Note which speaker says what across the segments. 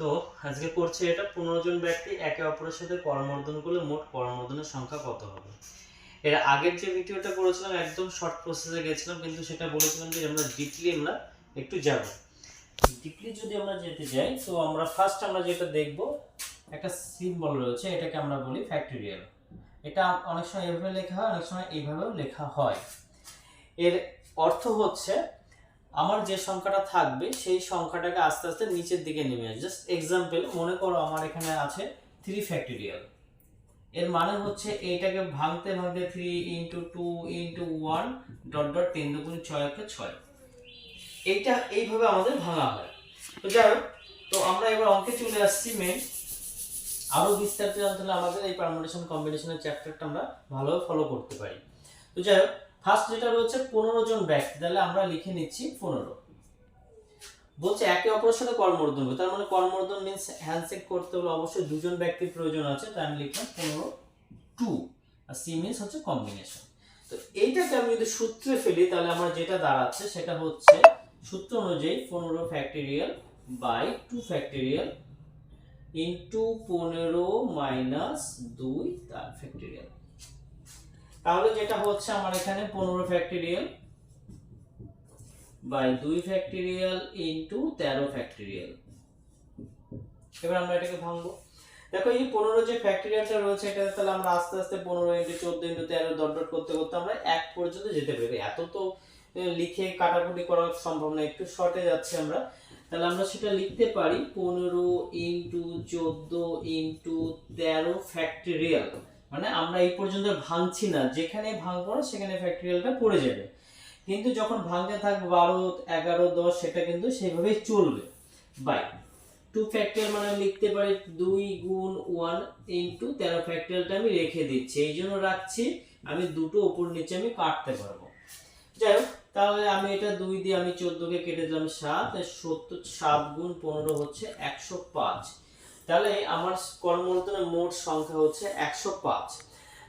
Speaker 1: তো আজকে করছি এটা 15 জন ব্যক্তি একে অপরের সাথে করমর্দন করলে মোট করমর্দনের সংখ্যা কত হবে। এর আগের যে ভিডিওটা করেছিলাম একদম শর্ট প্রসেসে গেছিলাম, কিন্তু সেটা বলেছিলাম যে আমরা ডিপলি একটু যাব। ডিপলি যদি আমরা যেতে যাই তো আমরা ফার্স্ট যেটা দেখব, একটা সিম্বল রয়েছে, এটাকে আমরা বলি ফ্যাক্টোরিয়াল। এটা অনেক সময় এভাবে লেখা হয়, অনেক সময় এইভাবেও লেখা হয়। এর অর্থ হচ্ছে আমার যে সংখ্যাটা থাকবে সেই সংখ্যাটাকে আস্তে আস্তে নিচের দিকে নেমে আসে। জাস্ট এক্সাম্পল, মনে করো আমার এখানে আছে 3 ফ্যাক্টোরিয়াল। এর মানে হচ্ছে এইটাকে ভাঙতে ভাঙতে 3 × 2 × 1 ডট ডট 10 দুগুণ 6 × 6 এইটা এইভাবে আমাদের ভাঙা হয়। তো যাই হোক, তো আমরা এবার অঙ্কে চলে আসছি মেন। আরো বিস্তারিত জানতে হলে আমাদের এই পারমুটেশন কম্বিনেশনের চ্যাপ্টারটা আমরা ভালোভাবে ফলো করতে পারি। তো যাই হোক, ফার্স্ট যেটা রয়েছে 15 জন ব্যক্তি, তাহলে আমরা লিখে নিচ্ছি 15। বলছে একে অপরের সাথে করমর্দন হবে, তার মানে করমর্দন মিন্স হ্যান্ডশেক করতে হলে অবশ্যই দুজন ব্যক্তির প্রয়োজন আছে, তাই আমি লিখলাম 15 2, আর সি মিন্স হচ্ছে কম্বিনেশন। তো এইটাকে আমি যদি সূত্রে ফেলি তাহলে আমার যেটা দাঁড়াচ্ছে সেটা হচ্ছে সূত্র অনুযায়ী 15 factorial by 2 factorial into 15 minus 2 তার ফ্যাক্টোরিয়াল। তাহলে যেটা হচ্ছে আমার এখানে 15 factorial by 2 factorial into 13 factorial. এবার আমরা এটাকে ভাঙবো। দেখো এই 15 যে ফ্যাক্টোরিয়ালটা রয়েছে এটা তাহলে আমরা আস্তে আস্তে 15 × 14 × 13 ডট ডট করতে করতে আমরা 1 পর্যন্ত যেতে পারি। এত তো লিখে কাটাকুটি করা সম্ভব না, একটু শর্টে যাচ্ছে আমরা। তাহলে আমরা সেটা লিখতে পারি 15 × 14 × 13 ফ্যাক্টোরিয়াল। মানে আমরা এই পর্যন্ত ভাঙছি না, যেখানে ভাঙবো না সেখানে ফ্যাক্টোরিয়ালটা পড়ে যাবে, কিন্তু যখন ভাঙতে থাকবে 12 11 10 সেটা কিন্তু সেইভাবেই চলবে। বাই 2 ফ্যাক্টোরিয়াল মানে লিখতে পারি 2 × 1 × 13 ফ্যাক্টোরিয়ালটা আমি রেখে দিচ্ছি, এই জন্য রাখছি আমি দুটো উপর নিচে আমি কাটতে পারবো। যাই হোক, তাহলে আমি এটা 2 দিয়ে আমি 14 কে কেটে দিলাম 7, 70 7 × 15 হচ্ছে 105। তাহলে আমার করমর্দনের মোট সংখ্যা হচ্ছে 105।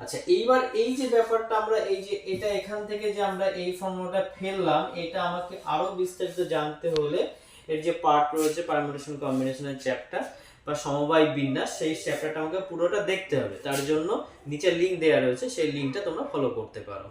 Speaker 1: আচ্ছা, এইবার এই যে ব্যাপারটা আমরা এই যে এটা এখান থেকে যে আমরা এই ফর্মুলাটা ফেললাম, এটা আমাকে আরো বিস্তারিত জানতে হলে এর যে পার্ট রয়েছে পারমুটেশন কম্বিনেশনের চ্যাপ্টার বা সমবায় বিন্যাস, সেই চ্যাপ্টারটা আমাকে পুরোটা দেখতে হবে। তার জন্য নিচে লিংক দেওয়া রয়েছে, সেই লিংকটা তোমরা ফলো করতে পারো।